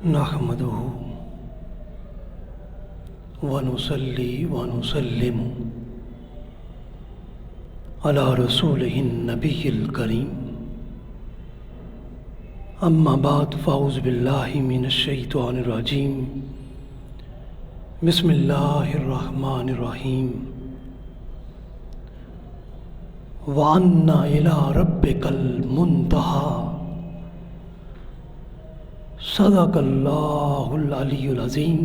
نحمده ونصلي ونسلم على رسوله النبي الكريم أما بعد فأعوذ بالله من الشيطان الرجيم بسم الله الرحمن الرحيم وأن إلى ربك المنتهى صدق اللہ العلی العظیم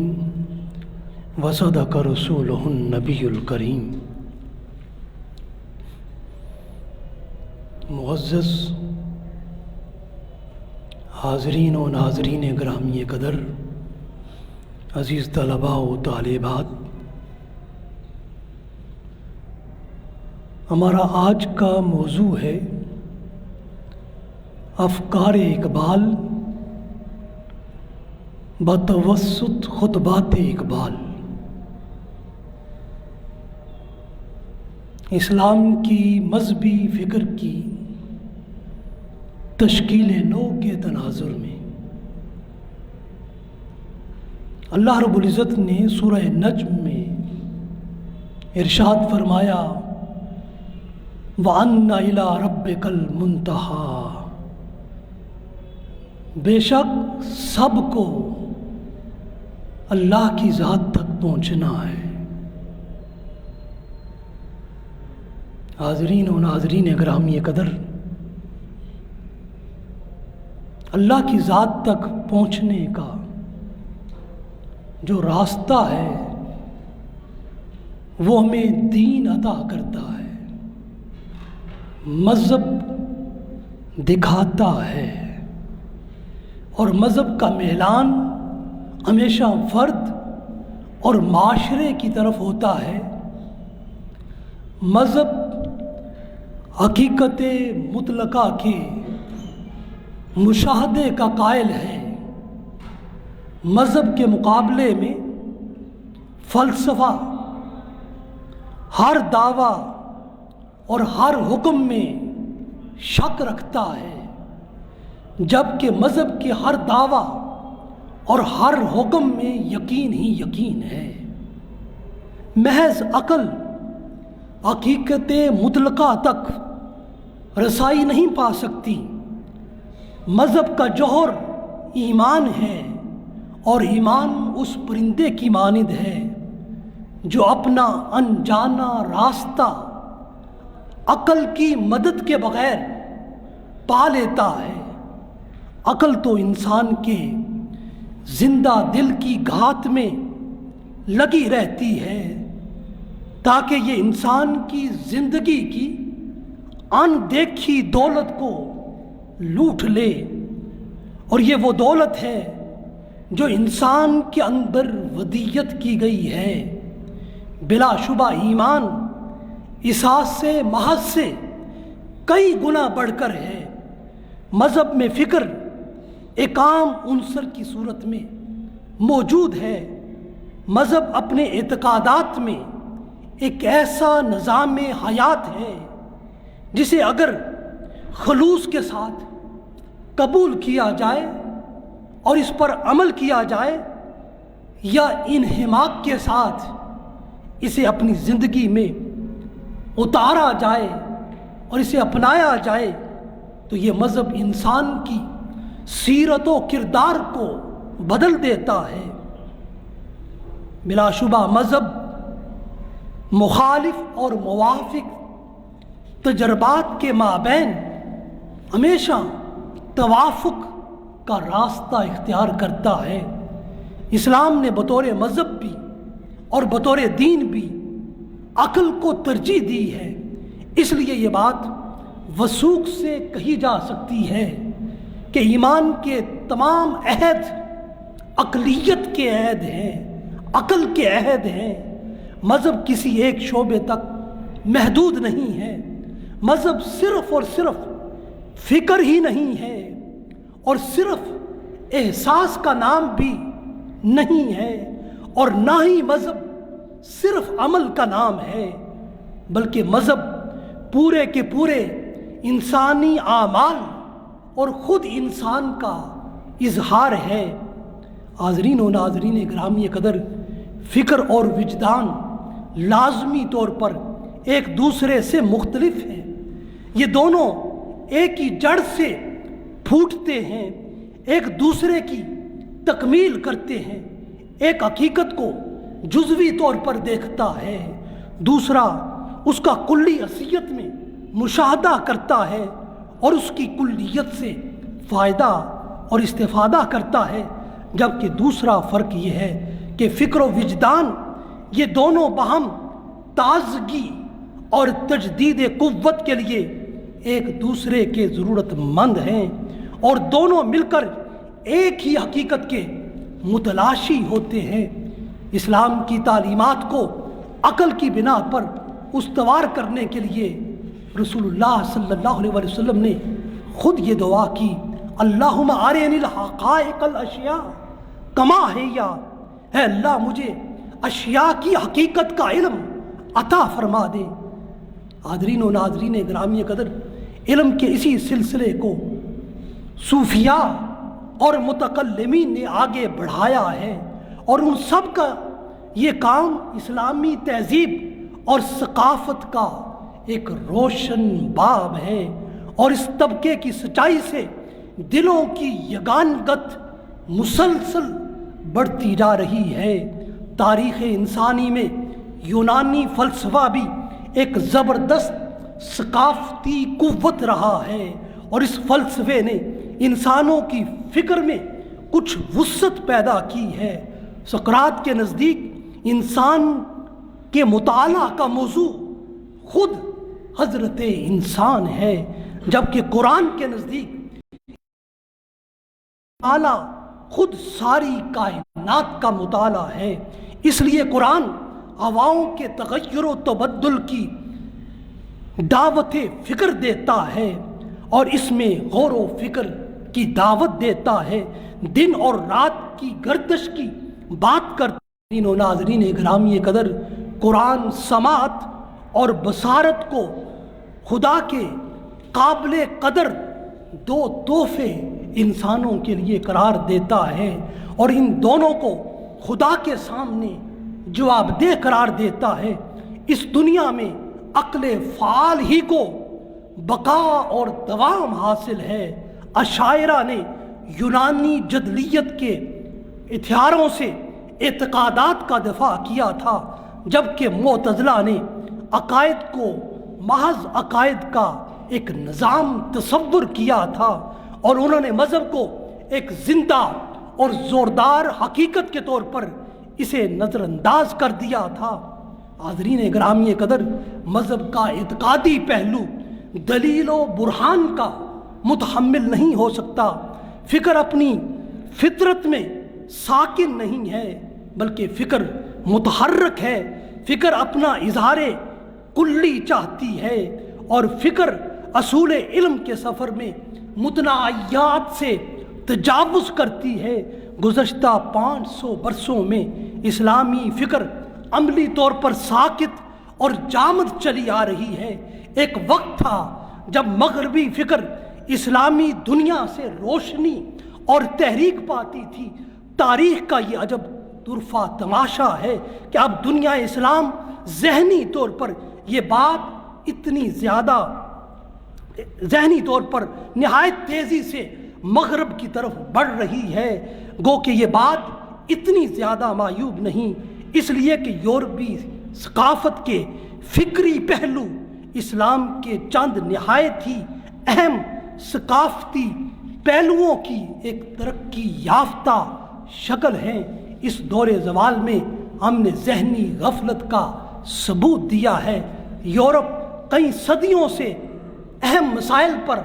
وصدق رسولہ النبی الکریم۔ معزز حاضرین و ناظرین گرامی قدر، عزیز طلباء و طالبات، ہمارا آج کا موضوع ہے افکار اقبال بتوسط خطبات اقبال۔ اسلام کی مذہبی فکر کی تشکیل نو کے تناظر میں اللہ رب العزت نے سورہ نجم میں ارشاد فرمایا وَأَنَّ إِلَىٰ رَبِّكَ الْمُنْتَهَىٰ، بے شک سب کو اللہ کی ذات تک پہنچنا ہے۔ حاضرین و ناظرین گرامی قدر، اللہ کی ذات تک پہنچنے کا جو راستہ ہے وہ ہمیں دین عطا کرتا ہے، مذہب دکھاتا ہے، اور مذہب کا میلان ہمیشہ فرد اور معاشرے کی طرف ہوتا ہے۔ مذہب حقیقت مطلقہ کے مشاہدے کا قائل ہے۔ مذہب کے مقابلے میں فلسفہ ہر دعویٰ اور ہر حکم میں شک رکھتا ہے، جبکہ مذہب کے ہر دعویٰ اور ہر حکم میں یقین ہی یقین ہے۔ محض عقل حقیقت مطلقہ تک رسائی نہیں پا سکتی۔ مذہب کا جوہر ایمان ہے، اور ایمان اس پرندے کی مانند ہے جو اپنا انجانا راستہ عقل کی مدد کے بغیر پا لیتا ہے۔ عقل تو انسان کے زندہ دل کی گھات میں لگی رہتی ہے تاکہ یہ انسان کی زندگی کی اندیکھی دولت کو لوٹ لے، اور یہ وہ دولت ہے جو انسان کے اندر ودیت کی گئی ہے۔ بلا شبہ ایمان احساس سے محض سے کئی گنا بڑھ کر ہے۔ مذہب میں فکر ایک عام عنصر کی صورت میں موجود ہے۔ مذہب اپنے اعتقادات میں ایک ایسا نظام حیات ہے جسے اگر خلوص کے ساتھ قبول کیا جائے اور اس پر عمل کیا جائے، یا انہماک کے ساتھ اسے اپنی زندگی میں اتارا جائے اور اسے اپنایا جائے، تو یہ مذہب انسان کی سیرت و کردار کو بدل دیتا ہے۔ بلا شبہ مذہب مخالف اور موافق تجربات کے مابین ہمیشہ توافق کا راستہ اختیار کرتا ہے۔ اسلام نے بطور مذہب بھی اور بطور دین بھی عقل کو ترجیح دی ہے، اس لیے یہ بات وثوق سے کہی جا سکتی ہے کہ ایمان کے تمام عہد عقلیت کے عہد ہیں، عقل کے عہد ہیں۔ مذہب کسی ایک شعبے تک محدود نہیں ہے۔ مذہب صرف اور صرف فکر ہی نہیں ہے، اور صرف احساس کا نام بھی نہیں ہے، اور نہ ہی مذہب صرف عمل کا نام ہے، بلکہ مذہب پورے کے پورے انسانی اعمال اور خود انسان کا اظہار ہے۔ حاضرین و ناظرین گرامی قدر، فکر اور وجدان لازمی طور پر ایک دوسرے سے مختلف ہیں۔ یہ دونوں ایک ہی جڑ سے پھوٹتے ہیں، ایک دوسرے کی تکمیل کرتے ہیں۔ ایک حقیقت کو جزوی طور پر دیکھتا ہے، دوسرا اس کا کلی حیثیت میں مشاہدہ کرتا ہے اور اس کی کلیت سے فائدہ اور استفادہ کرتا ہے۔ جبکہ دوسرا فرق یہ ہے کہ فکر و وجدان یہ دونوں باہم تازگی اور تجدید قوت کے لیے ایک دوسرے کے ضرورت مند ہیں، اور دونوں مل کر ایک ہی حقیقت کے متلاشی ہوتے ہیں۔ اسلام کی تعلیمات کو عقل کی بنا پر استوار کرنے کے لیے رسول اللہ صلی اللہ علیہ وسلم نے خود یہ دعا کی، اللہم ارنی الحقائق الاشیاء کما ہی، اے اللہ مجھے اشیاء کی حقیقت کا علم عطا فرما دے۔ حاضرین و ناظرین گرامی قدر، علم کے اسی سلسلے کو صوفیاء اور متکلمین نے آگے بڑھایا ہے، اور ان سب کا یہ کام اسلامی تہذیب اور ثقافت کا ایک روشن باب ہے، اور اس طبقے کی سچائی سے دلوں کی یگانگت مسلسل بڑھتی جا رہی ہے۔ تاریخ انسانی میں یونانی فلسفہ بھی ایک زبردست ثقافتی قوت رہا ہے، اور اس فلسفے نے انسانوں کی فکر میں کچھ وسعت پیدا کی ہے۔ سقراط کے نزدیک انسان کے مطالعہ کا موضوع خود حضرت انسان ہے، جبکہ قرآن کے نزدیک مطالعہ خود ساری کائنات کا مطالعہ ہے۔ اس لیے قرآن ہواؤں کے تغیر و تبدل کی دعوت فکر دیتا ہے، اور اس میں غور و فکر کی دعوت دیتا ہے، دن اور رات کی گردش کی بات کرتا ہے۔ و ناظرین گرامی قدر، قرآن سماعت اور بصارت کو خدا کے قابل قدر دو تحفے انسانوں کے لیے قرار دیتا ہے، اور ان دونوں کو خدا کے سامنے جواب دہ قرار دیتا ہے۔ اس دنیا میں عقل فعال ہی کو بقا اور دوام حاصل ہے۔ اشاعرہ نے یونانی جدلیت کے ہتھیاروں سے اعتقادات کا دفاع کیا تھا، جبکہ معتزلہ نے عقائد کو محض عقائد کا ایک نظام تصور کیا تھا، اور انہوں نے مذہب کو ایک زندہ اور زوردار حقیقت کے طور پر اسے نظر انداز کر دیا تھا۔ حاضرین گرامی قدر، مذہب کا اعتقادی پہلو دلیل و برہان کا متحمل نہیں ہو سکتا۔ فکر اپنی فطرت میں ساکن نہیں ہے، بلکہ فکر متحرک ہے۔ فکر اپنا اظہار کلی چاہتی ہے، اور فکر اصول علم کے سفر میں متناعیات سے تجاوز کرتی ہے۔ گزشتہ 500 برسوں میں اسلامی فکر عملی طور پر ساکت اور جامد چلی آ رہی ہے۔ ایک وقت تھا جب مغربی فکر اسلامی دنیا سے روشنی اور تحریک پاتی تھی۔ تاریخ کا یہ عجب طرفہ تماشا ہے کہ اب دنیا اسلام ذہنی طور پر یہ بات اتنی زیادہ ذہنی طور پر نہایت تیزی سے مغرب کی طرف بڑھ رہی ہے، گو کہ یہ بات اتنی زیادہ معیوب نہیں، اس لیے کہ یورپی ثقافت کے فکری پہلو اسلام کے چند نہایت ہی اہم ثقافتی پہلوؤں کی ایک ترقی یافتہ شکل ہیں۔ اس دور زوال میں ہم نے ذہنی غفلت کا ثبوت دیا ہے۔ یورپ کئی صدیوں سے اہم مسائل پر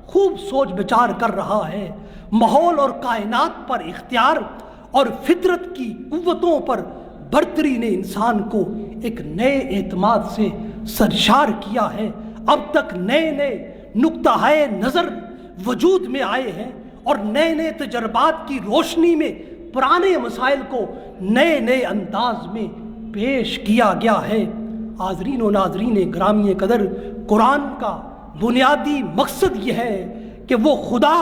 خوب سوچ بچار کر رہا ہے۔ ماحول اور کائنات پر اختیار اور فطرت کی قوتوں پر برتری نے انسان کو ایک نئے اعتماد سے سرشار کیا ہے۔ اب تک نئے نئے نقطہ نظر وجود میں آئے ہیں، اور نئے نئے تجربات کی روشنی میں پرانے مسائل کو نئے نئے انداز میں پیش کیا گیا ہے۔ حاضرین و ناظرین گرامی قدر، قرآن کا بنیادی مقصد یہ ہے کہ وہ خدا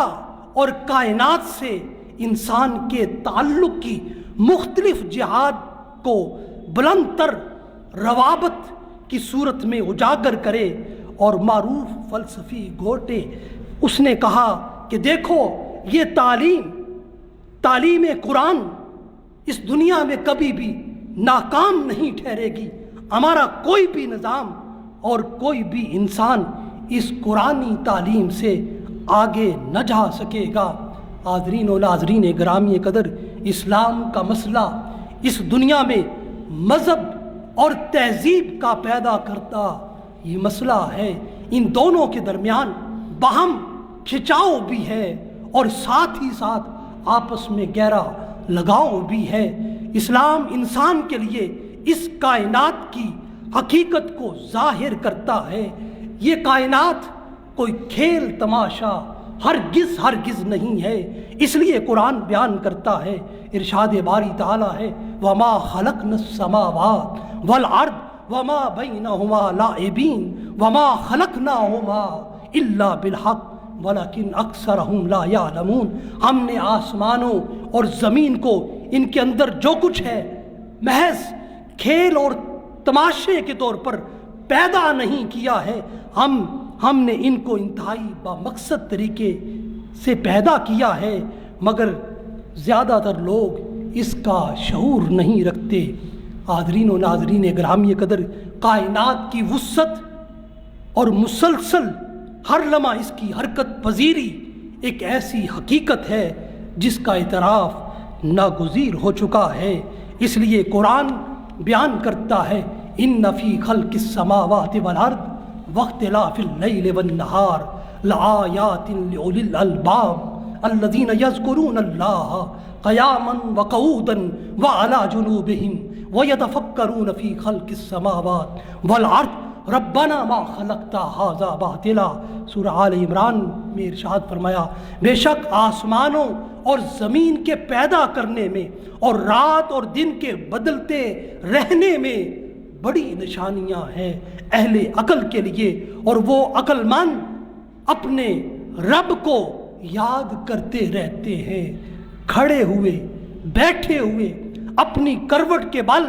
اور کائنات سے انسان کے تعلق کی مختلف جہات کو بلند تر روابط کی صورت میں اجاگر کرے۔ اور معروف فلسفی گوٹے اس نے کہا کہ دیکھو یہ تعلیم قرآن اس دنیا میں کبھی بھی ناکام نہیں ٹھہرے گی۔ ہمارا کوئی بھی نظام اور کوئی بھی انسان اس قرآنی تعلیم سے آگے نہ جا سکے گا۔ حاضرین و ناظرین گرامی قدر، اسلام کا مسئلہ اس دنیا میں مذہب اور تہذیب کا پیدا کرتا یہ مسئلہ ہے۔ ان دونوں کے درمیان باہم کھچاؤ بھی ہے اور ساتھ ہی ساتھ آپس میں گہرا لگاؤ بھی ہے۔ اسلام انسان کے لیے اس کائنات کی حقیقت کو ظاہر کرتا ہے۔ یہ کائنات کوئی کھیل تماشا ہرگز نہیں ہے۔ اس لیے قرآن بیان کرتا ہے، ارشاد باری تعالیٰ ہے، وَمَا خَلَقْنَا السَّمَاوَاتِ وَالْأَرْضَ وَمَا بَيْنَهُمَا لَاعِبِينَ وَمَا خَلَقْنَاهُمَا إِلَّا بِالْحَقِّ وَلَكِنْ أَكْثَرَهُمْ لَا يَعْلَمُونَ۔ ہم نے آسمانوں اور زمین کو ان کے اندر جو کچھ ہے محض کھیل اور تماشے کے طور پر پیدا نہیں کیا ہے، ہم نے ان کو انتہائی بامقصد طریقے سے پیدا کیا ہے، مگر زیادہ تر لوگ اس کا شعور نہیں رکھتے۔ حاضرین و ناظرین گرامی قدر، کائنات کی وسعت اور مسلسل ہر لمحہ اس کی حرکت پذیری ایک ایسی حقیقت ہے جس کا اعتراف ناگزیر ہو چکا ہے۔ اس لیے قرآن بیان کرتا ہے، ان فی خلق السماوات والارض واختلاف اللیل والنہار لآیات لأولی الالباب الذین یذکرون اللہ قیاما وقعودا وعلی جنوبہم وَيَتَفَكَّرُونَ فِي خَلْقِ السَّمَاوَاتِ وَالْأَرْضِ رَبَّنَا مَا خَلَقْتَ هَذَا بَاطِلًا۔ سورہ آل عمران میں ارشاد فرمایا، بے شک آسمانوں اور زمین کے پیدا کرنے میں اور رات اور دن کے بدلتے رہنے میں بڑی نشانیاں ہیں اہل عقل کے لیے، اور وہ عقل مند اپنے رب کو یاد کرتے رہتے ہیں، کھڑے ہوئے بیٹھے ہوئے اپنی کروٹ کے بل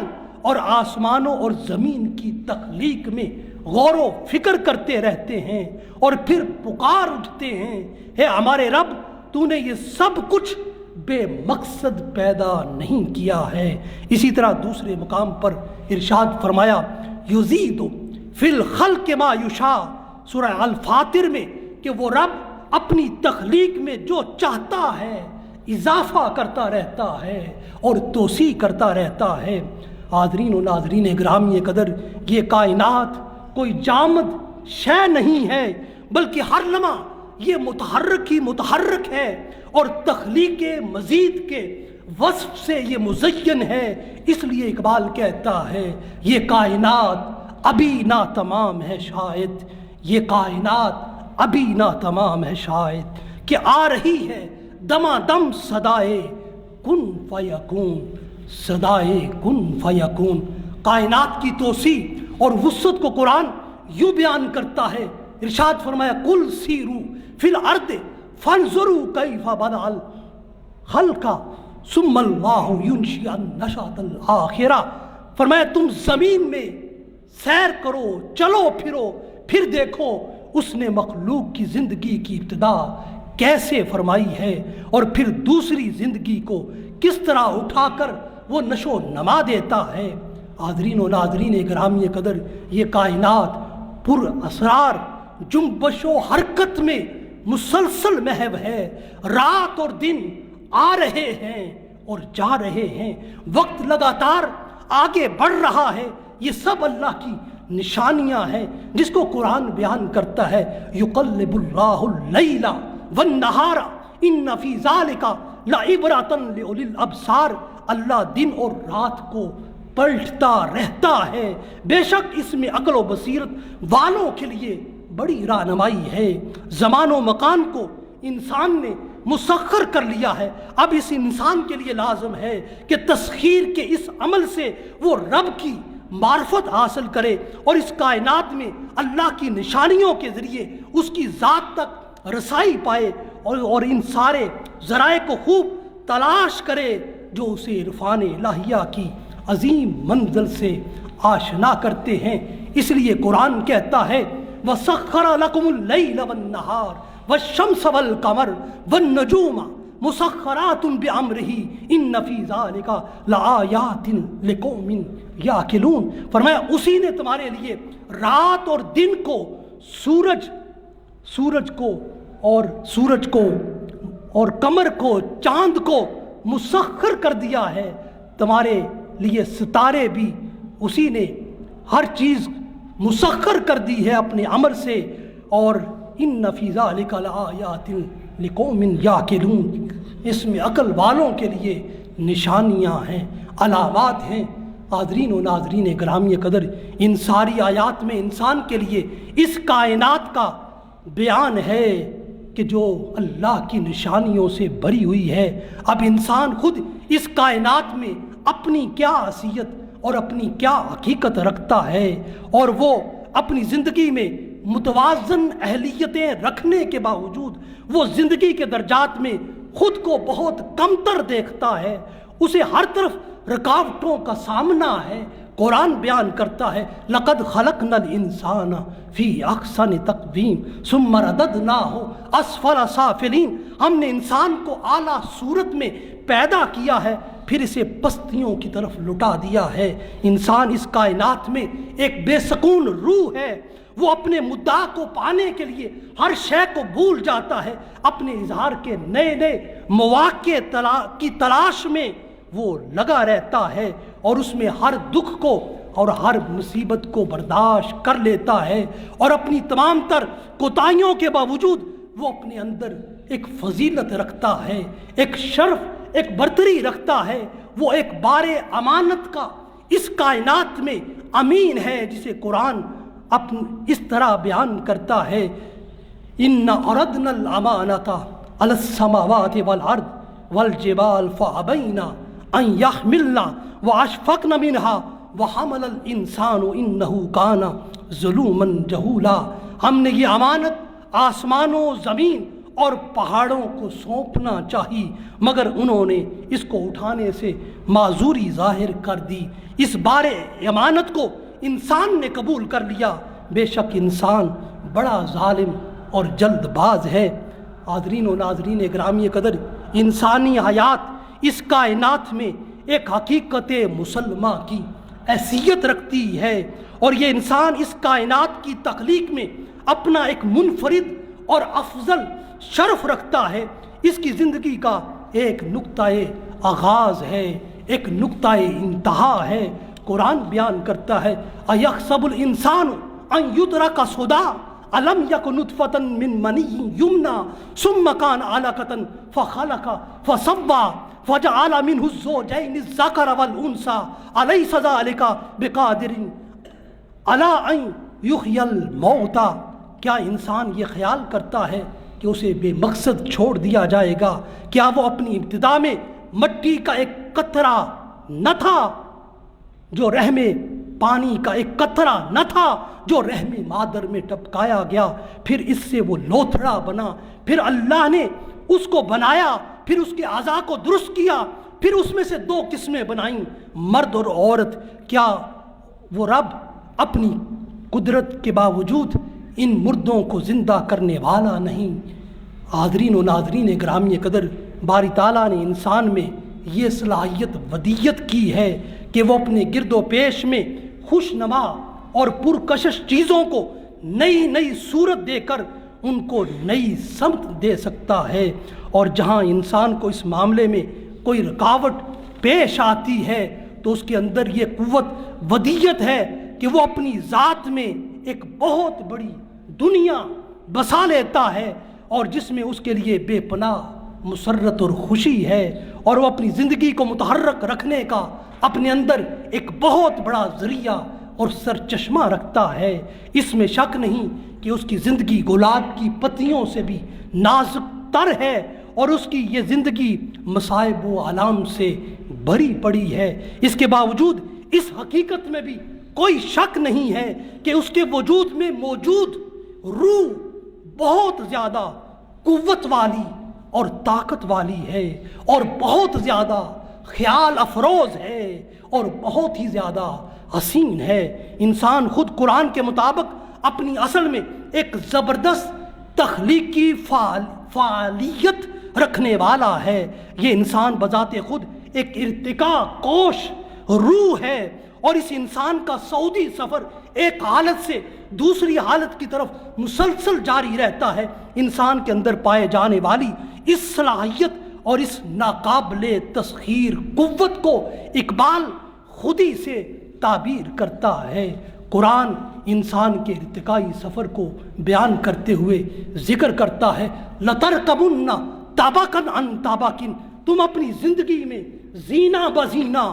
اور آسمانوں اور زمین کی تخلیق میں غور و فکر کرتے رہتے ہیں، اور پھر پکار اٹھتے ہیں، اے ہمارے رب، تو نے یہ سب کچھ بے مقصد پیدا نہیں کیا ہے۔ اسی طرح دوسرے مقام پر ارشاد فرمایا، یزید فی الخلق ما یشاء، سورہ الفاتر میں، کہ وہ رب اپنی تخلیق میں جو چاہتا ہے اضافہ کرتا رہتا ہے اور توسیع کرتا رہتا ہے۔ حاضرین و ناظرین گرامی قدر، یہ کائنات کوئی جامد شے نہیں ہے، بلکہ ہر لمحہ یہ متحرک ہے، اور تخلیق مزید کے وصف سے یہ مزین ہے۔ اس لیے اقبال کہتا ہے، یہ کائنات ابھی نا تمام ہے شاید، یہ کائنات ابھی نا تمام ہے شاید، کہ آ رہی ہے دمادم صدائے کن فیکون، صدائے کن فیکون۔ کائنات کی توسیع اور وسعت کو قرآن یوں بیان کرتا ہے، ارشاد فرمایا، قل سیروا فی الارض فانظروا کیف بدأ الخلق ثم اللہ ینشئ النشأۃ الآخرہ۔ فرمایا تم زمین میں سیر کرو، چلو پھرو، پھر دیکھو اس نے مخلوق کی زندگی کی ابتدا کیسے فرمائی ہے، اور پھر دوسری زندگی کو کس طرح اٹھا کر وہ نشو و نما دیتا ہے۔ حاضرین و ناظرین گرامی قدر، یہ کائنات پر اسرار جنبش و حرکت میں مسلسل محو ہے، رات اور دن آ رہے ہیں اور جا رہے ہیں، وقت لگاتار آگے بڑھ رہا ہے۔ یہ سب اللہ کی نشانیاں ہیں جس کو قرآن بیان کرتا ہے، یقلب اللہ اللیل والنہار ان فی ذالک لعبرۃ لأولی الابصار۔ اللہ دن اور رات کو پلٹتا رہتا ہے، بے شک اس میں عقل و بصیرت والوں کے لیے بڑی رہنمائی ہے۔ زمان و مکان کو انسان نے مسخر کر لیا ہے، اب اس انسان کے لیے لازم ہے کہ تسخیر کے اس عمل سے وہ رب کی معرفت حاصل کرے اور اس کائنات میں اللہ کی نشانیوں کے ذریعے اس کی ذات تک رسائی پائے، اور ان سارے ذرائع کو خوب تلاش کرے جو اسے عرفان الہیہ کی عظیم منزل سے آشنا کرتے ہیں۔ اس لیے قرآن کہتا ہے وَسَخَّرَ لَكُمُ اللَّيْلَ وَالنَّهَارَ وَالشَّمْسَ وَالْقَمَرَ وَالنُّجُومَ مُسَخَّرَاتٌ بِأَمْرِهِ إِنَّ فِي ذَلِكَ لَآيَاتٍ لِقَوْمٍ يَعْقِلُونَ۔ فرمایا اسی نے تمہارے لیے رات اور دن کو، سورج کو اور قمر کو، چاند کو مسخر کر دیا ہے۔ تمہارے لیے ستارے بھی اسی نے ہر چیز مسخر کر دی ہے اپنے امر سے۔ اور ان فی ذلک لآیات لقوم یعقلون، اس میں عقل والوں کے لیے نشانیاں ہیں، علامات ہیں۔ حاضرین و ناظرین گرامی قدر، ان ساری آیات میں انسان کے لیے اس کائنات کا بیان ہے کہ جو اللہ کی نشانیوں سے بھری ہوئی ہے۔ اب انسان خود اس کائنات میں اپنی کیا حیثیت اور اپنی کیا حقیقت رکھتا ہے، اور وہ اپنی زندگی میں متوازن اہلیتیں رکھنے کے باوجود وہ زندگی کے درجات میں خود کو بہت کمتر دیکھتا ہے، اسے ہر طرف رکاوٹوں کا سامنا ہے۔ قرآن بیان کرتا ہے لَقَدْ خَلَقْنَا الْإِنسَانَ فِي أَحْسَنِ تَقْوِيمٍ ثُمَّ رَدَدْنَاهُ أَسْفَلَ سَافِلِينَ۔ ہم نے انسان کو اعلیٰ صورت میں پیدا کیا ہے، پھر اسے پستیوں کی طرف لٹا دیا ہے۔ انسان اس کائنات میں ایک بے سکون روح ہے، وہ اپنے مدعا کو پانے کے لیے ہر شے کو بھول جاتا ہے، اپنے اظہار کے نئے نئے مواقع کی تلاش میں وہ لگا رہتا ہے، اور اس میں ہر دکھ کو اور ہر مصیبت کو برداشت کر لیتا ہے، اور اپنی تمام تر کوتاہیوں کے باوجود وہ اپنے اندر ایک فضیلت رکھتا ہے، ایک شرف، ایک برتری رکھتا ہے۔ وہ ایک بار امانت کا اس کائنات میں امین ہے، جسے قرآن اس طرح بیان کرتا ہے اِنَّ عَرَضْنَا الْأَمَانَةَ عَلَى السَّمَاوَاتِ وَالْأَرْضِ وَالْجِبَالِ فَأَبَيْنَ أَن يَحْمِلْنَهَا وَأَشْفَقْنَ مِنْهَا وَحَمَلَ الْإِنسَانُ إِنَّهُ كَانَ ظُلُومًا جَهُولًا۔ ہم نے یہ امانت آسمانوں، زمین اور پہاڑوں کو سونپنا چاہی، مگر انہوں نے اس کو اٹھانے سے معذوری ظاہر کر دی۔ اس بار امانت کو انسان نے قبول کر لیا، بے شک انسان بڑا ظالم اور جلد باز ہے۔ حاضرین و ناظرین گرامی قدر، انسانی حیات اس کائنات میں ایک حقیقت مسلمہ کی حیثیت رکھتی ہے، اور یہ انسان اس کائنات کی تخلیق میں اپنا ایک منفرد اور افضل شرف رکھتا ہے۔ اس کی زندگی کا ایک نقطۂ آغاز ہے، ایک نقطۂ انتہا ہے۔ قرآن بیان کرتا ہے اَيَحْسَبُ الْإِنسَانُ أَن يُتْرَكَ سُدًى أَلَمْ يَكُ نُطْفَةً مِّن مَّنِيٍّ يُمْنَىٰ ثُمَّ كَانَ عَلَقَةً فَخَلَقَ فَسَوَّىٰ فَجَعَلَ مِنْهُ الزَّوْجَيْنِ الذَّكَرَ وَالْأُنثَىٰ أَلَيْسَ ذَٰلِكَ بِقَادِرٍ عَلَىٰ أَن يُحْيِيَ الْمَوْتَىٰ۔ کیا انسان یہ خیال کرتا ہے کہ اسے بے مقصد چھوڑ دیا جائے گا؟ کیا وہ اپنی ابتدا میں مٹی کا ایک قطرہ نہ تھا جو رحم پانی کا ایک قطرہ نہ تھا جو رحم مادر میں ٹپکایا گیا، پھر اس سے وہ لوتھڑا بنا، پھر اللہ نے اس کو بنایا، پھر اس کے اعضاء کو درست کیا، پھر اس میں سے دو قسمیں بنائیں، مرد اور عورت۔ کیا وہ رب اپنی قدرت کے باوجود ان مردوں کو زندہ کرنے والا نہیں؟ حاضرین و ناظرین گرامی قدر، باری تعالیٰ نے انسان میں یہ صلاحیت ودیت کی ہے کہ وہ اپنے گرد و پیش میں خوش نما اور پرکشش چیزوں کو نئی نئی صورت دے کر ان کو نئی سمت دے سکتا ہے، اور جہاں انسان کو اس معاملے میں کوئی رکاوٹ پیش آتی ہے تو اس کے اندر یہ قوت ودیت ہے کہ وہ اپنی ذات میں ایک بہت بڑی دنیا بسا لیتا ہے، اور جس میں اس کے لیے بے پناہ مسرت اور خوشی ہے، اور وہ اپنی زندگی کو متحرک رکھنے کا اپنے اندر ایک بہت بڑا ذریعہ اور سرچشمہ رکھتا ہے۔ اس میں شک نہیں کہ اس کی زندگی گلاب کی پتیوں سے بھی نازک تر ہے، اور اس کی یہ زندگی مصائب و آلام سے بھری پڑی ہے۔ اس کے باوجود اس حقیقت میں بھی کوئی شک نہیں ہے کہ اس کے وجود میں موجود روح بہت زیادہ قوت والی اور طاقت والی ہے اور بہت زیادہ خیال افروز ہے اور بہت ہی زیادہ حسین ہے۔ انسان خود قرآن کے مطابق اپنی اصل میں ایک زبردست تخلیقی فعالیت رکھنے والا ہے۔ یہ انسان بذات خود ایک ارتقاء کوش روح ہے، اور اس انسان کا صعودی سفر ایک حالت سے دوسری حالت کی طرف مسلسل جاری رہتا ہے۔ انسان کے اندر پائے جانے والی اس صلاحیت اور اس ناقابل تسخیر قوت کو اقبال خودی سے تعبیر کرتا ہے۔ قرآن انسان کے ارتقائی سفر کو بیان کرتے ہوئے ذکر کرتا ہے، لَتَرْكَبُنَّ طَبَقًا عَنْ طَبَقٍ، تم اپنی زندگی میں زینہ بزینہ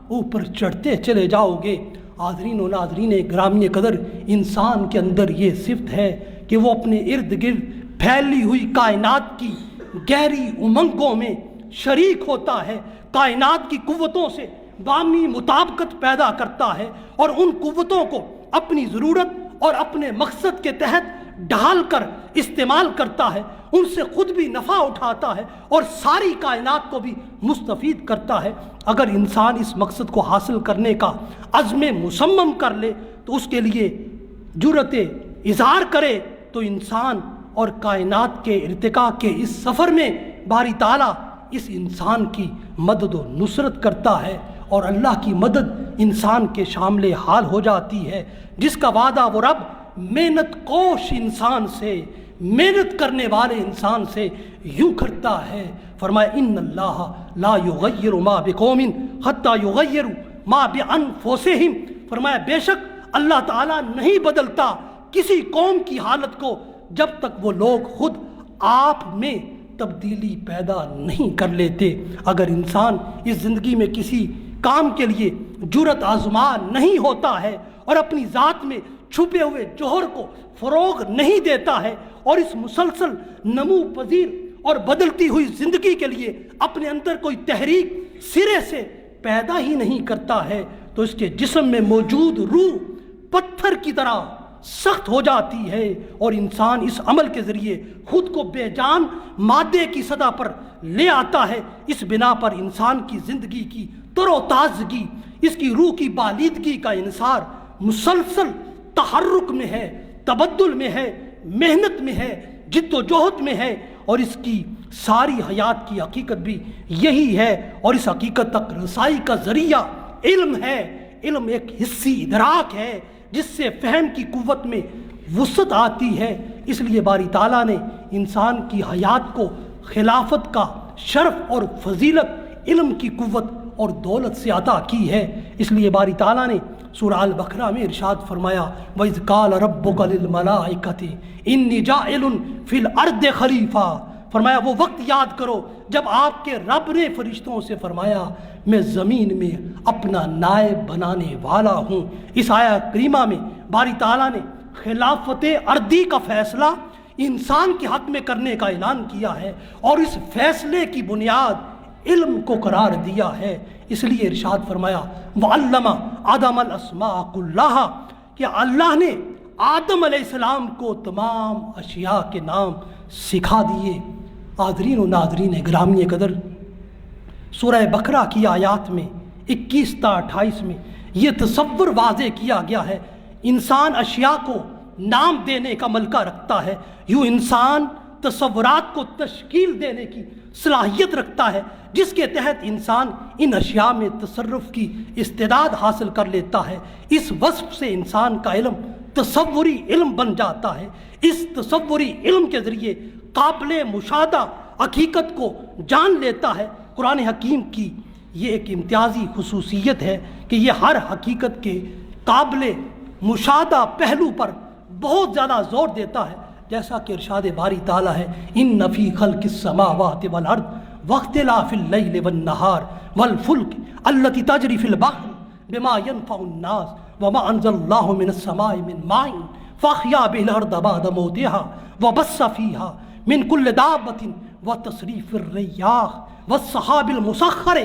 اوپر چڑھتے چلے جاؤ گے۔ حاضرین و ناظرین گرامی قدر، انسان کے اندر یہ صفت ہے کہ وہ اپنے ارد گرد پھیلی ہوئی کائنات کی گہری امنگوں میں شریک ہوتا ہے، کائنات کی قوتوں سے باہمی مطابقت پیدا کرتا ہے اور ان قوتوں کو اپنی ضرورت اور اپنے مقصد کے تحت ڈھال کر استعمال کرتا ہے، ان سے خود بھی نفع اٹھاتا ہے اور ساری کائنات کو بھی مستفید کرتا ہے۔ اگر انسان اس مقصد کو حاصل کرنے کا عزم مصمم کر لے تو اس کے لیے جرأت اظہار کرے تو انسان اور کائنات کے ارتقاء کے اس سفر میں باری تعالیٰ اس انسان کی مدد و نصرت کرتا ہے، اور اللہ کی مدد انسان کے شامل حال ہو جاتی ہے، جس کا وعدہ وہ رب محنت کوش انسان سے، محنت کرنے والے انسان سے یوں کرتا ہے۔ فرمایا ان اللہ لا یغیر ما بقوم حتی یغیروا ما بانفسہم، فرمایا بے شک اللہ تعالیٰ نہیں بدلتا کسی قوم کی حالت کو جب تک وہ لوگ خود آپ میں تبدیلی پیدا نہیں کر لیتے۔ اگر انسان اس زندگی میں کسی کام کے لیے جرأت آزما نہیں ہوتا ہے اور اپنی ذات میں چھپے ہوئے جوہر کو فروغ نہیں دیتا ہے اور اس مسلسل نمو پذیر اور بدلتی ہوئی زندگی کے لیے اپنے اندر کوئی تحریک سرے سے پیدا ہی نہیں کرتا ہے، تو اس کے جسم میں موجود روح پتھر کی طرح سخت ہو جاتی ہے اور انسان اس عمل کے ذریعے خود کو بے جان مادے کی سطح پر لے آتا ہے۔ اس بنا پر انسان کی زندگی کی تر و تازگی، اس کی روح کی بالیدگی کا انحصار مسلسل تحرک میں ہے، تبدل میں ہے، محنت میں ہے، جد و جہد میں ہے، اور اس کی ساری حیات کی حقیقت بھی یہی ہے۔ اور اس حقیقت تک رسائی کا ذریعہ علم ہے۔ علم ایک حسی ادراک ہے جس سے فہم کی قوت میں وسعت آتی ہے۔ اس لیے باری تعالیٰ نے انسان کی حیات کو خلافت کا شرف اور فضیلت علم کی قوت اور دولت سے عطا کی ہے۔ اس لیے باری تعالیٰ نے سورہ البقرہ میں ارشاد فرمایا وَإِذْ قَالَ رَبُّكَ لِلْمَلَائِكَةِ إِنِّي جَاعِلٌ فِي الْأَرْضِ خَلِيفَةً، فرمایا وہ وقت یاد کرو جب آپ کے رب نے فرشتوں سے فرمایا میں زمین میں اپنا نائب بنانے والا ہوں۔ اس آیت کریمہ میں باری تعالیٰ نے خلافت ارضی کا فیصلہ انسان کے حق میں کرنے کا اعلان کیا ہے، اور اس فیصلے کی بنیاد علم کو قرار دیا ہے۔ اس لیے ارشاد فرمایا وَعَلَّمَ آدَمَ الْأَسْمَاءَ كُلَّهَا، کہ اللہ نے آدم علیہ السلام کو تمام اشیاء کے نام سکھا دیے۔ حاضرین و ناظرین گرامی قدر، سورہ بقرہ کی آیات میں 21 تا 28 میں یہ تصور واضح کیا گیا ہے، انسان اشیاء کو نام دینے کا ملکہ رکھتا ہے، یوں انسان تصورات کو تشکیل دینے کی صلاحیت رکھتا ہے، جس کے تحت انسان ان اشیاء میں تصرف کی استعداد حاصل کر لیتا ہے۔ اس وصف سے انسان کا علم تصوری علم بن جاتا ہے۔ اس تصوری علم کے ذریعے قابل مشاہدہ حقیقت کو جان لیتا ہے۔ قرآن حکیم کی یہ ایک امتیازی خصوصیت ہے کہ یہ ہر حقیقت کے قابل مشاہدہ پہلو پر بہت زیادہ زور دیتا ہے، جیسا کہ ارشاد باری تعالیٰ ہے ان فی خلق السماوات والارض واختلاف اللیل والنہار والفلک التی تجری فی البحر بما ينفع الناس وما انزل اللہ من السماء من ماء فاحیا به الارض بعد موتها وبث فیها من کل دابۃ وتصریف الریاح والسحاب المسخر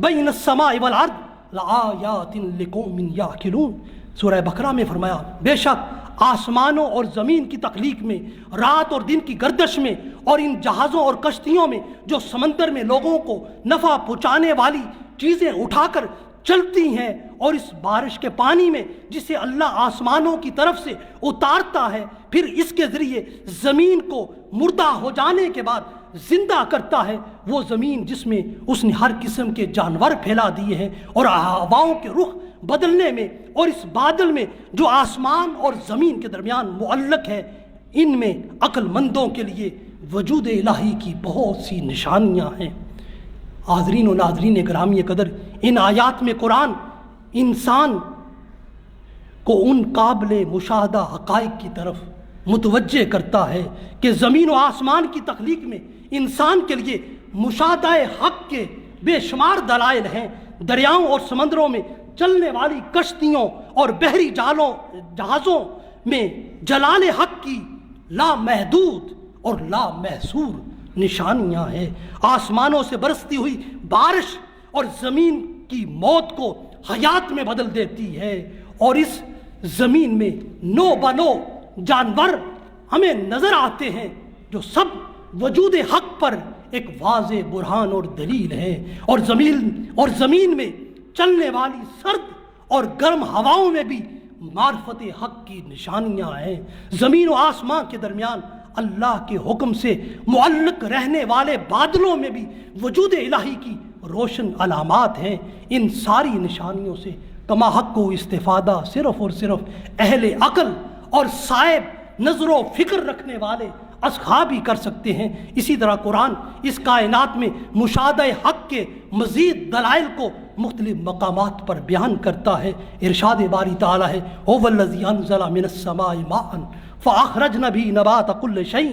بین السماء والارض لآیات لقوم یعقلون۔ سورہ بقرہ میں فرمایا بے شک آسمانوں اور زمین کی تخلیق میں، رات اور دن کی گردش میں، اور ان جہازوں اور کشتیوں میں جو سمندر میں لوگوں کو نفع پہنچانے والی چیزیں اٹھا کر چلتی ہیں، اور اس بارش کے پانی میں جسے اللہ آسمانوں کی طرف سے اتارتا ہے، پھر اس کے ذریعے زمین کو مردہ ہو جانے کے بعد زندہ کرتا ہے، وہ زمین جس میں اس نے ہر قسم کے جانور پھیلا دیے ہیں، اور ہواؤں کے رخ بدلنے میں، اور اس بادل میں جو آسمان اور زمین کے درمیان معلق ہے، ان میں عقل مندوں کے لیے وجود الہی کی بہت سی نشانیاں ہیں۔ حاضرین و ناظرین گرامی قدر، ان آیات میں قرآن انسان کو ان قابل مشاہدہ حقائق کی طرف متوجہ کرتا ہے کہ زمین و آسمان کی تخلیق میں انسان کے لیے مشاہدہ حق کے بے شمار دلائل ہیں۔ دریاؤں اور سمندروں میں چلنے والی کشتیوں اور بحری جہازوں میں جلال حق کی لامحدود اور لامحصور نشانیاں ہیں۔ آسمانوں سے برستی ہوئی بارش اور زمین کی موت کو حیات میں بدل دیتی ہے، اور اس زمین میں نو بنو جانور ہمیں نظر آتے ہیں جو سب وجود حق پر ایک واضح برہان اور دلیل ہے، اور زمین میں چلنے والی سرد اور گرم ہواؤں میں بھی معرفت حق کی نشانیاں ہیں۔ زمین و آسمان کے درمیان اللہ کے حکم سے معلق رہنے والے بادلوں میں بھی وجود الہی کی روشن علامات ہیں۔ ان ساری نشانیوں سے کما حق کو استفادہ صرف اور صرف اہل عقل اور صاحب نظر و فکر رکھنے والے اصحاب ہی کر سکتے ہیں۔ اسی طرح قرآن اس کائنات میں مشاہدہ حق کے مزید دلائل کو مختلف مقامات پر بیان کرتا ہے۔ ارشاد باری تعالیٰ ہے، هو الذی انزل من السماء ماء فاخرجنا به نبات كل شيء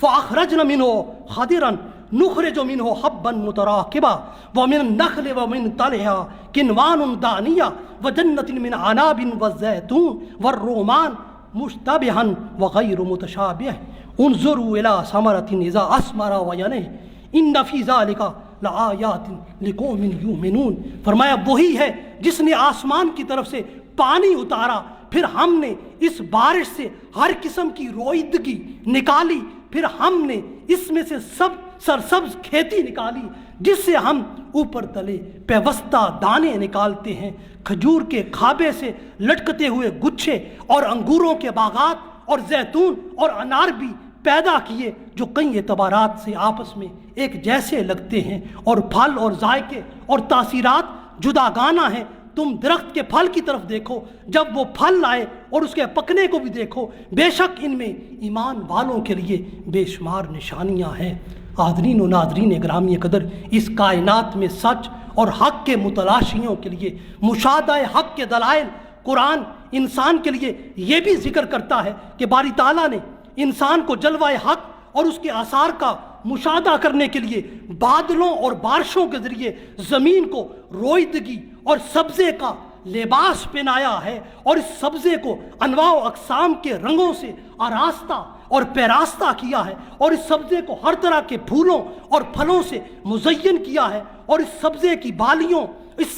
فاخرجنا منه خضرا نخرج منه حبا متراكبا ومن النخل ومن طلعها كنوان دانية وجنة من عناب والزيتون والرومان مشتبها وغير متشابه انظروا إلى ثمرة إذا أثمر وينعم إن في ذلك لآیات لقوم یؤمنون۔ فرمایا وہی ہے جس نے آسمان کی طرف سے پانی اتارا، پھر ہم نے اس بارش سے ہر قسم کی روئیدگی نکالی، پھر ہم نے اس میں سے سب سرسبز کھیتی نکالی جس سے ہم اوپر تلے پیوستہ دانے نکالتے ہیں، کھجور کے کھابے سے لٹکتے ہوئے گچھے، اور انگوروں کے باغات اور زیتون اور انار بھی پیدا کیے جو کئی اعتبارات سے آپس میں ایک جیسے لگتے ہیں، اور پھل اور ذائقے اور تاثیرات جداگانہ ہیں۔ تم درخت کے پھل کی طرف دیکھو، جب وہ پھل لائے، اور اس کے پکنے کو بھی دیکھو، بے شک ان میں ایمان والوں کے لیے بے شمار نشانیاں ہیں۔ حاضرین و ناظرین گرامی قدر، اس کائنات میں سچ اور حق کے متلاشیوں کے لیے مشاہدہ حق کے دلائل قرآن انسان کے لیے یہ بھی ذکر کرتا ہے کہ باری تعالیٰ نے انسان کو جلوہ حق اور اس کے آثار کا مشاہدہ کرنے کے لیے بادلوں اور بارشوں کے ذریعے زمین کو روئیدگی اور سبزے کا لباس پہنایا ہے، اور اس سبزے کو انواع و اقسام کے رنگوں سے آراستہ اور پیراستہ کیا ہے، اور اس سبزے کو ہر طرح کے پھولوں اور پھلوں سے مزین کیا ہے، اور اس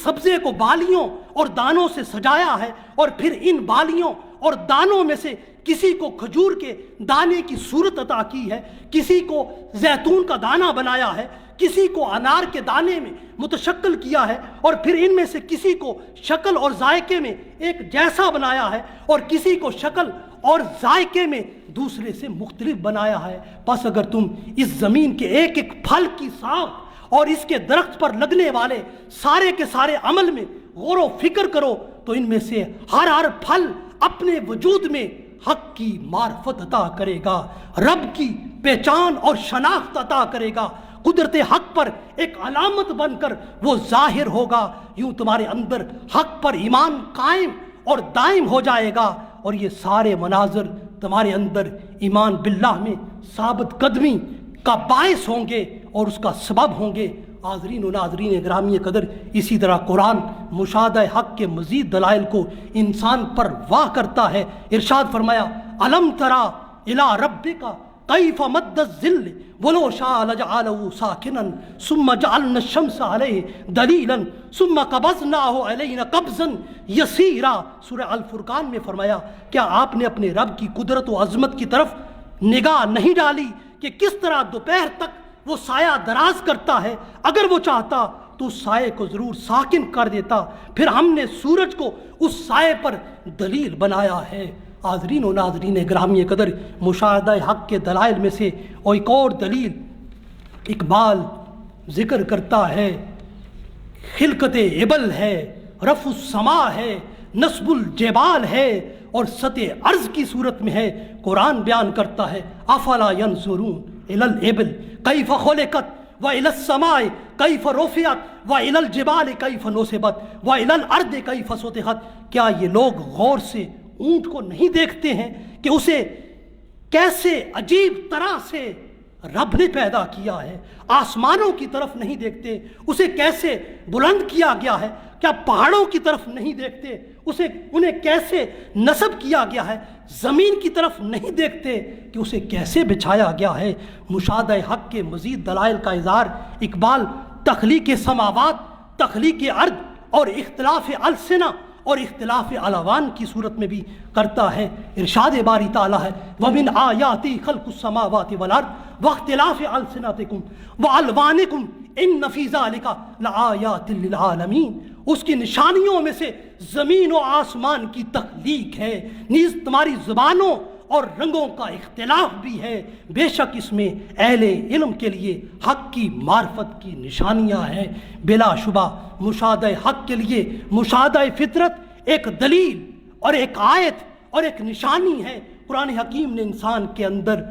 سبزے کو بالیوں اور دانوں سے سجایا ہے، اور پھر ان بالیوں اور دانوں میں سے کسی کو کھجور کے دانے کی صورت عطا کی ہے، کسی کو زیتون کا دانہ بنایا ہے، کسی کو انار کے دانے میں متشکل کیا ہے، اور پھر ان میں سے کسی کو شکل اور ذائقے میں ایک جیسا بنایا ہے، اور کسی کو شکل اور ذائقے میں دوسرے سے مختلف بنایا ہے۔ پس اگر تم اس زمین کے ایک ایک پھل کی ساخت اور اس کے درخت پر لگنے والے سارے کے سارے عمل میں غور و فکر کرو، تو ان میں سے ہر پھل اپنے وجود میں حق کی معرفت عطا کرے گا، رب کی پہچان اور شناخت عطا کرے گا، قدرت حق پر ایک علامت بن کر وہ ظاہر ہوگا۔ یوں تمہارے اندر حق پر ایمان قائم اور دائم ہو جائے گا، اور یہ سارے مناظر تمہارے اندر ایمان باللہ میں ثابت قدمی کا باعث ہوں گے اور اس کا سبب ہوں گے۔ حاضرین و ناظرین گرامی قدر، اسی طرح قرآن مشاہدہ حق کے مزید دلائل کو انسان پر واہ کرتا ہے۔ ارشاد فرمایا، الم ترا الی ربک کیف مد الظل ولو شاء لجعله ساکنا ثم جعلنا الشمس علیہ دلیلا ثم قبضناہ علینا قبضا یسیرا۔ سورہ الفرقان میں فرمایا کیا آپ نے اپنے رب کی قدرت و عظمت کی طرف نگاہ نہیں ڈالی کہ کس طرح دوپہر تک وہ سایہ دراز کرتا ہے، اگر وہ چاہتا تو اس سائے کو ضرور ساکن کر دیتا، پھر ہم نے سورج کو اس سائے پر دلیل بنایا ہے۔ حاضرین و ناظرین گرامی قدر، مشاہدہ حق کے دلائل میں سے اور ایک اور دلیل اقبال ذکر کرتا ہے، خلقت ابل ہے، رفع السماء ہے، نصب الجبال ہے، اور سطح عرض کی صورت میں ہے۔ قرآن بیان کرتا ہے افلا ينظرون الى الابل کیف خلقت وَإِلَى السَّمَاءِ كَيْفَ رُفِعَتْ وَإِلَى الْجِبَالِ كَيْفَ نُصِبَتْ وَإِلَى الْأَرْضِ كَيْفَ سُطِحَتْ۔ کیا یہ لوگ غور سے اونٹ کو نہیں دیکھتے ہیں کہ اسے کیسے عجیب طرح سے رب نے پیدا کیا ہے؟ آسمانوں کی طرف نہیں دیکھتے، اسے کیسے بلند کیا گیا ہے؟ کیا پہاڑوں کی طرف نہیں دیکھتے، انہیں کیسے نصب کیا گیا ہے؟ زمین کی طرف نہیں دیکھتے کہ اسے کیسے بچھایا گیا ہے؟ مشاہدہ حق کے مزید دلائل کا اظہار اقبال تخلیق سماوات، تخلیق ارض اور اختلاف السنہ اور اختلاف الوان کی صورت میں بھی کرتا ہے۔ ارشاد باری تعالیٰ ہے وَمِنْ آیَاتِهِ خَلْقُ السَّمَاوَاتِ وَالْأَرْضِ وَاخْتِلَافِ أَلْسِنَتِكُمْ وَأَلْوَانِكُمْ إِنَّ فِي ذَلِكَ لَآيَاتٍ لِلْعَالَمِينَ۔ اس کی نشانیوں میں سے زمین و آسمان کی تخلیق ہے، نیز تمہاری زبانوں اور رنگوں کا اختلاف بھی ہے، بے شک اس میں اہل علم کے لیے حق کی معرفت کی نشانیاں ہیں۔ بلا شبہ مشاہدہ حق کے لیے مشاہدہ فطرت ایک دلیل اور ایک آیت اور ایک نشانی ہے۔ قرآن حکیم نے انسان کے اندر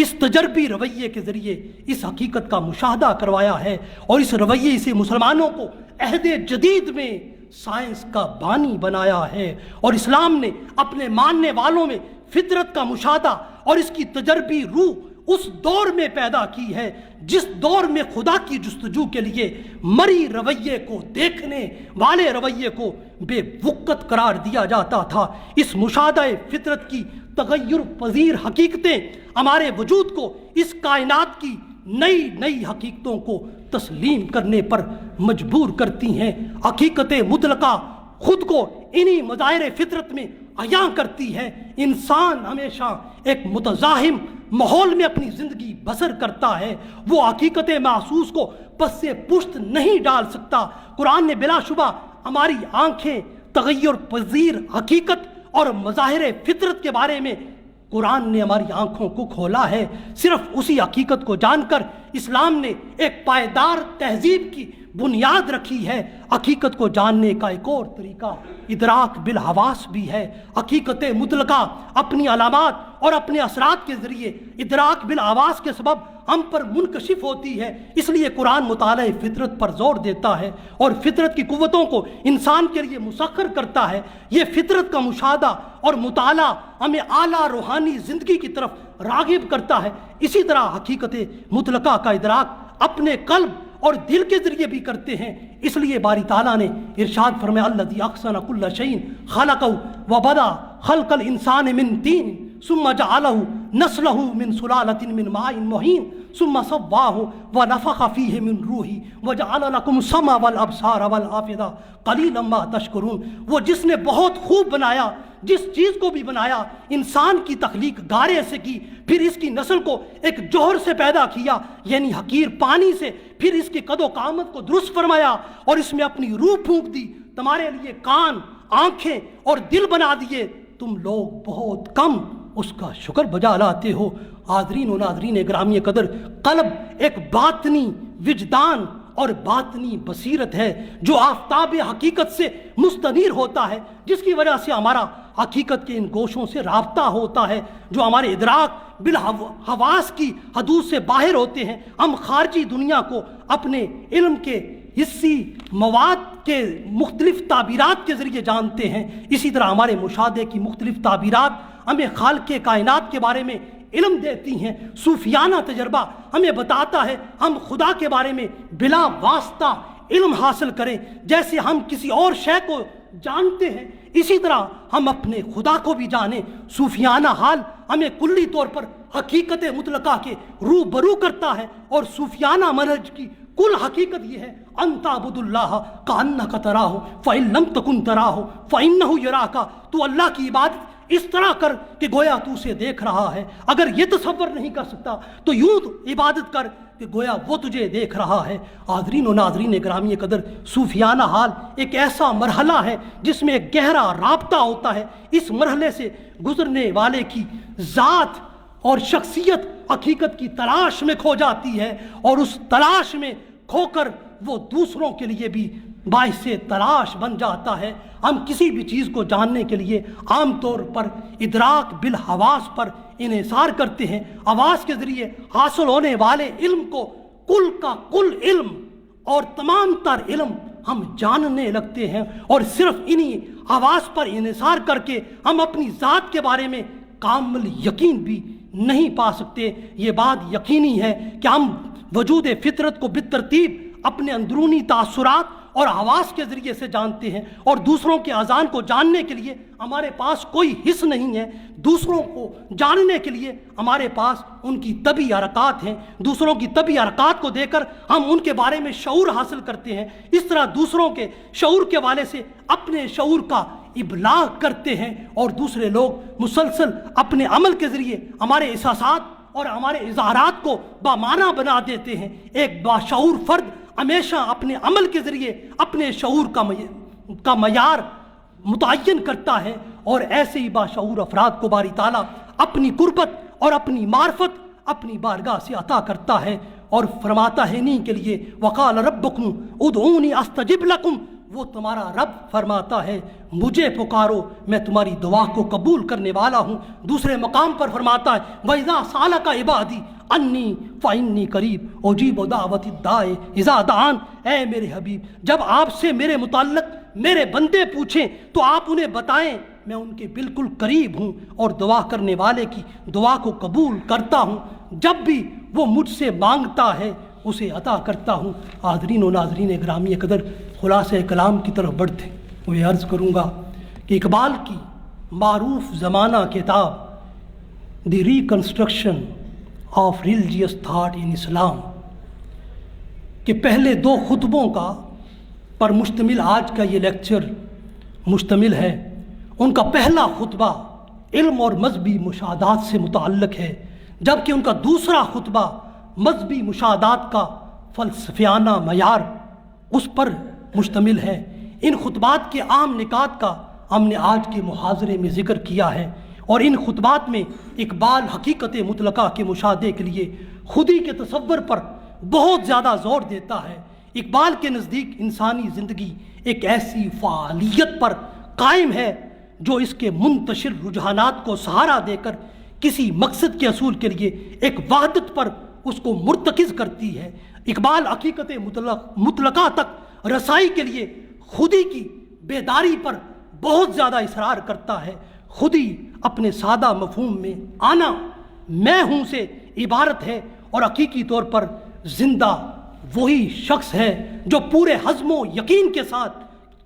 اس تجربی رویے کے ذریعے اس حقیقت کا مشاہدہ کروایا ہے، اور اس رویے سے مسلمانوں کو عہد جدید میں سائنس کا بانی بنایا ہے، اور اسلام نے اپنے ماننے والوں میں فطرت کا مشاہدہ اور اس کی تجربی روح اس دور میں پیدا کی ہے جس دور میں خدا کی جستجو کے لیے مری رویے کو، دیکھنے والے رویے کو بے وقت قرار دیا جاتا تھا۔ اس مشاہدہ فطرت کی تغیر پذیر حقیقتیں ہمارے وجود کو اس کائنات کی نئی نئی حقیقتوں کو تسلیم کرنے پر مجبور کرتی ہیں۔ حقیقت مطلقہ خود کو انہی مظاہر فطرت میں عیاں کرتی ہے۔ انسان ہمیشہ ایک متزاحم ماحول میں اپنی زندگی بسر کرتا ہے، وہ حقیقت محسوس کو پس سے پشت نہیں ڈال سکتا۔ قرآن نے بلا شبہ ہماری آنکھیں تغیر پذیر حقیقت اور مظاہر فطرت کے بارے میں قرآن نے ہماری آنکھوں کو کھولا ہے۔ صرف اسی حقیقت کو جان کر اسلام نے ایک پائیدار تہذیب کی بنیاد رکھی ہے۔ حقیقت کو جاننے کا ایک اور طریقہ ادراک بالحواس بھی ہے۔ حقیقت مطلقہ اپنی علامات اور اپنے اثرات کے ذریعے ادراک بالحواس کے سبب ہم پر منکشف ہوتی ہے، اس لیے قرآن مطالعہ فطرت پر زور دیتا ہے اور فطرت کی قوتوں کو انسان کے لیے مسخر کرتا ہے۔ یہ فطرت کا مشاہدہ اور مطالعہ ہمیں اعلیٰ روحانی زندگی کی طرف راغب کرتا ہے۔ اسی طرح حقیقت مطلقہ کا ادراک اپنے قلب اور دل کے ذریعے بھی کرتے ہیں، اس لیے باری تعالیٰ نے ارشاد فرمایا الذی احسن کل شیء خلقہ وبدأ خلق الانسان من طین ثم جعلہ نسلہ من سلالۃ من ماء مہین ثم سواہ ونفخ فیہ من روحہ وجعل لکم السمع والابصار والافئدہ قلیلا ما تشکرون۔ وہ جس نے بہت خوب بنایا، جس چیز کو بھی بنایا، انسان کی تخلیق گارے سے کی، پھر اس کی نسل کو ایک جوہر سے پیدا کیا یعنی حقیر پانی سے، پھر اس کی قد و قامت کو درست فرمایا اور اس میں اپنی روح پھونک دی، تمہارے لیے کان، آنکھیں اور دل بنا دیے، تم لوگ بہت کم اس کا شکر بجا لاتے ہو۔ حاضرین و ناظرین گرامی قدر، قلب ایک باطنی وجدان اور باطنی بصیرت ہے جو آفتاب حقیقت سے مستنیر ہوتا ہے، جس کی وجہ سے ہمارا حقیقت کے ان گوشوں سے رابطہ ہوتا ہے، جو ہمارے ادراک بالحواس کی حدود سے باہر ہوتے ہیں۔ ہم خارجی دنیا کو اپنے علم کے حصی مواد کے مختلف تعبیرات کے ذریعے جانتے ہیں، اسی طرح ہمارے مشاہدے کی مختلف تعبیرات ہمیں خالق کائنات کے بارے میں علم دیتی ہیں۔ صوفیانہ تجربہ ہمیں بتاتا ہے ہم خدا کے بارے میں بلا واسطہ علم حاصل کریں، جیسے ہم کسی اور شے کو جانتے ہیں اسی طرح ہم اپنے خدا کو بھی جانیں۔ صوفیانہ حال ہمیں کلی طور پر حقیقت مطلقہ کے روبرو کرتا ہے، اور صوفیانہ منہج کی کل حقیقت یہ ہے ان تعبد اللہ کأنک تراہ فإن لم تکن تراہ فإنہ یراک، تو اللہ کی عبادت اس طرح کر کہ گویا تو اسے دیکھ رہا ہے، اگر یہ تصور نہیں کر سکتا تو یوں عبادت کر کہ گویا وہ تجھے دیکھ رہا ہے۔ حاضرین و ناظرین گرامی قدر، صوفیانہ حال ایک ایسا مرحلہ ہے جس میں ایک گہرا رابطہ ہوتا ہے۔ اس مرحلے سے گزرنے والے کی ذات اور شخصیت حقیقت کی تلاش میں کھو جاتی ہے، اور اس تلاش میں کھو کر وہ دوسروں کے لیے بھی باعث تلاش بن جاتا ہے۔ ہم کسی بھی چیز کو جاننے کے لیے عام طور پر ادراک بالحواس پر انحصار کرتے ہیں۔ حواس کے ذریعے حاصل ہونے والے علم کو کل کا کل علم اور تمام تر علم ہم جاننے لگتے ہیں، اور صرف انہی حواس پر انحصار کر کے ہم اپنی ذات کے بارے میں کامل یقین بھی نہیں پا سکتے۔ یہ بات یقینی ہے کہ ہم وجود فطرت کو بالترتیب اپنے اندرونی تاثرات اور حواس کے ذریعے سے جانتے ہیں، اور دوسروں کے اذان کو جاننے کے لیے ہمارے پاس کوئی حس نہیں ہے۔ دوسروں کو جاننے کے لیے ہمارے پاس ان کی طبعی حرکات ہیں، دوسروں کی طبعی حرکات کو دیکھ کر ہم ان کے بارے میں شعور حاصل کرتے ہیں۔ اس طرح دوسروں کے شعور کے حوالے سے اپنے شعور کا ابلاغ کرتے ہیں، اور دوسرے لوگ مسلسل اپنے عمل کے ذریعے ہمارے احساسات اور ہمارے اظہارات کو بامعنی بنا دیتے ہیں۔ ایک باشعور فرد ہمیشہ اپنے عمل کے ذریعے اپنے شعور کا معیار متعین کرتا ہے، اور ایسے ہی باشعور افراد کو باری تعالیٰ اپنی قربت اور اپنی معرفت اپنی بارگاہ سے عطا کرتا ہے، اور فرماتا ہے انہی کے لیے وقال ربکم ادعونی استجب لکم، وہ تمہارا رب فرماتا ہے مجھے پکارو میں تمہاری دعا کو قبول کرنے والا ہوں۔ دوسرے مقام پر فرماتا ہے وَإِذَا سَأَلَكَ عِبَادِي انی فإنی قریب اجیب دعوت الداع اذا دعان، اے میرے حبیب جب آپ سے میرے متعلق میرے بندے پوچھیں تو آپ انہیں بتائیں میں ان کے بالکل قریب ہوں، اور دعا کرنے والے کی دعا کو قبول کرتا ہوں، جب بھی وہ مجھ سے مانگتا ہے اسے عطا کرتا ہوں۔ حاضرین و ناظرین گرامی قدر، خلاصہ کلام کی طرف بڑھتے ہوئے عرض کروں گا کہ اقبال کی معروف زمانہ کتاب the reconstruction of religious thought in Islam کے پہلے 2 خطبوں کا پر مشتمل آج کا یہ لیکچر مشتمل ہے۔ ان کا پہلا خطبہ علم اور مذہبی مشاہدات سے متعلق ہے، جبکہ ان کا دوسرا خطبہ مذہبی مشاہدات کا فلسفیانہ معیار اس پر مشتمل ہے۔ ان خطبات کے عام نکات کا ہم نے آج کے محاضرے میں ذکر کیا ہے، اور ان خطبات میں اقبال حقیقت مطلقہ کے مشاہدے کے لیے خودی کے تصور پر بہت زیادہ زور دیتا ہے۔ اقبال کے نزدیک انسانی زندگی ایک ایسی فعالیت پر قائم ہے جو اس کے منتشر رجحانات کو سہارا دے کر کسی مقصد کے حصول کے لیے ایک وحدت پر اس کو مرتکز کرتی ہے۔ اقبال حقیقت مطلقہ تک رسائی کے لیے خودی کی بیداری پر بہت زیادہ اصرار کرتا ہے۔ خودی اپنے سادہ مفہوم میں آنا میں ہوں سے عبارت ہے، اور حقیقی طور پر زندہ وہی شخص ہے جو پورے حزم و یقین کے ساتھ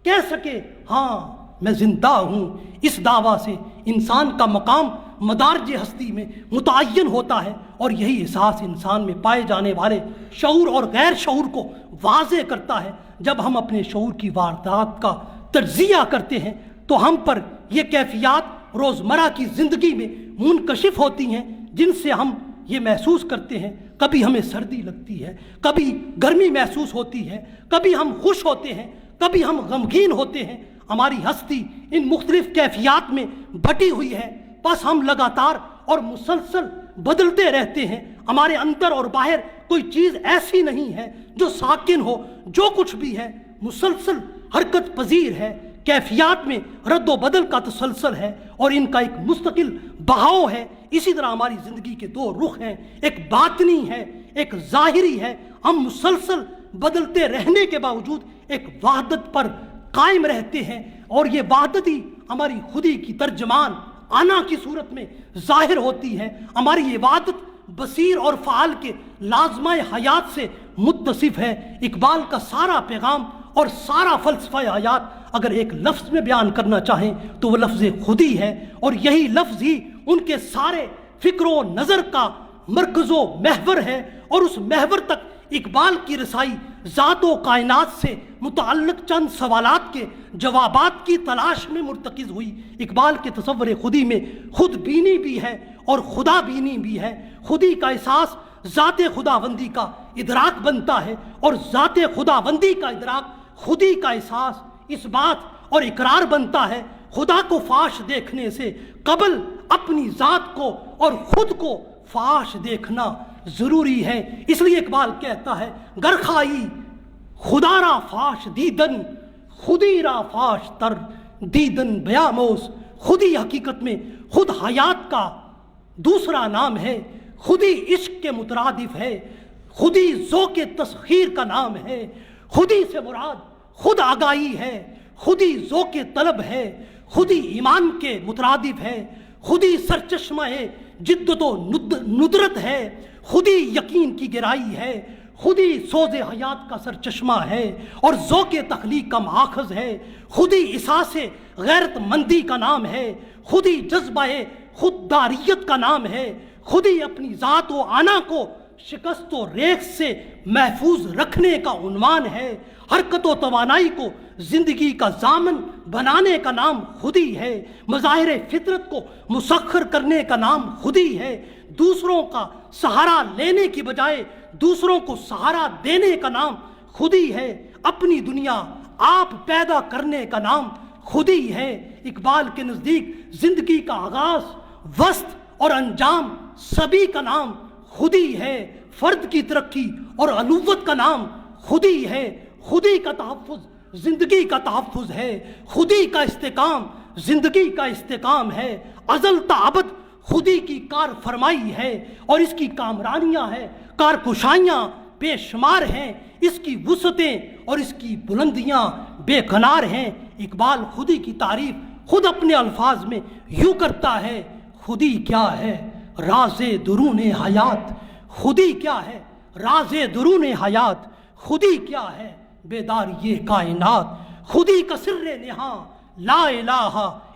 کہہ سکے ہاں میں زندہ ہوں۔ اس دعویٰ سے انسان کا مقام مدارج ہستی میں متعین ہوتا ہے، اور یہی احساس انسان میں پائے جانے والے شعور اور غیر شعور کو واضح کرتا ہے۔ جب ہم اپنے شعور کی واردات کا تجزیہ کرتے ہیں تو ہم پر یہ کیفیات روزمرہ کی زندگی میں منکشف ہوتی ہیں جن سے ہم یہ محسوس کرتے ہیں۔ کبھی ہمیں سردی لگتی ہے، کبھی گرمی محسوس ہوتی ہے، کبھی ہم خوش ہوتے ہیں، کبھی ہم غمگین ہوتے ہیں۔ ہماری ہستی ان مختلف کیفیات میں بٹی ہوئی ہے، بس ہم لگاتار اور مسلسل بدلتے رہتے ہیں۔ ہمارے اندر اور باہر کوئی چیز ایسی نہیں ہے جو ساکن ہو، جو کچھ بھی ہے مسلسل حرکت پذیر ہے۔ کیفیات میں رد و بدل کا تسلسل ہے، اور ان کا ایک مستقل بہاؤ ہے۔ اسی طرح ہماری زندگی کے 2 رخ ہیں، ایک باطنی ہے، ایک ظاہری ہے۔ ہم مسلسل بدلتے رہنے کے باوجود ایک وحدت پر قائم رہتے ہیں، اور یہ وحدت ہی ہماری خودی کی ترجمان آنا کی صورت میں ظاہر ہوتی ہے۔ ہماری یہ وحدت بصیر اور فعال کے لازمہ حیات سے متصف ہے۔ اقبال کا سارا پیغام اور سارا فلسفہ حیات اگر ایک لفظ میں بیان کرنا چاہیں تو وہ لفظ خودی ہے، اور یہی لفظ ہی ان کے سارے فکر و نظر کا مرکز و محور ہے، اور اس محور تک اقبال کی رسائی ذات و کائنات سے متعلق چند سوالات کے جوابات کی تلاش میں مرتکز ہوئی۔ اقبال کے تصور خودی میں خود بینی بھی ہے اور خدا بینی بھی ہے۔ خودی کا احساس ذات خداوندی کا ادراک بنتا ہے، اور ذات خداوندی کا ادراک خودی کا احساس، اس بات اور اقرار بنتا ہے خدا کو فاش دیکھنے سے قبل اپنی ذات کو اور خود کو فاش دیکھنا ضروری ہے۔ اس لیے اقبال کہتا ہے گر خائی خدا را فاش دیدن، خودی را فاش تر دیدن بیاموز۔ خودی حقیقت میں خود حیات کا دوسرا نام ہے، خودی عشق کے مترادف ہے، خودی ذوق تسخیر کا نام ہے۔ خودی سے مراد خود آگاہی ہے، خودی ذوق طلب ہے، خودی ایمان کے مترادف ہے، خودی سرچشمہ جدت و ندرت ہے، خودی یقین کی گہرائی ہے، خودی سوز حیات کا سرچشمہ ہے اور ذوق تخلیق کا ماخذ ہے، خودی احساس غیرت مندی کا نام ہے، خودی جذبہ خودداریت کا نام ہے، خودی اپنی ذات و آنا کو شکست و ریخ سے محفوظ رکھنے کا عنوان ہے، حرکت و توانائی کو زندگی کا ضامن بنانے کا نام خودی ہے، مظاہر فطرت کو مسخر کرنے کا نام خودی ہے، دوسروں کا سہارا لینے کی بجائے دوسروں کو سہارا دینے کا نام خودی ہے، اپنی دنیا آپ پیدا کرنے کا نام خودی ہے۔ اقبال کے نزدیک زندگی کا آغاز، وسط اور انجام سبھی کا نام خودی ہے، فرد کی ترقی اور علوت کا نام خودی ہے، خودی کا تحفظ زندگی کا تحفظ ہے، خودی کا استحکام زندگی کا استحکام ہے، ازل تا ابد خودی کی کار فرمائی ہے اور اس کی کامرانیاں ہیں، کارکشائیاں بے شمار ہیں، اس کی وسعتیں اور اس کی بلندیاں بے کنار ہیں۔ اقبال خودی کی تعریف خود اپنے الفاظ میں یوں کرتا ہے، خودی کیا ہے راز درون حیات، خودی کیا ہے راز درون حیات، خودی کیا ہے بیدار یہ کائنات، خودی کا سر نہاں لا الہ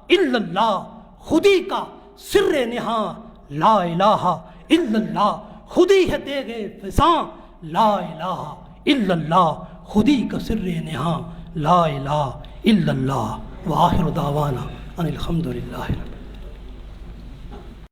الا اللہ، خودی کا سر نہاں لا الہ الا اللہ، خودی ہے تیغ فساں لا الہ الا اللہ، خودی کا سر نہاں لا الہ الا اللہ۔ وآخر دعوانا ان الحمد للہ۔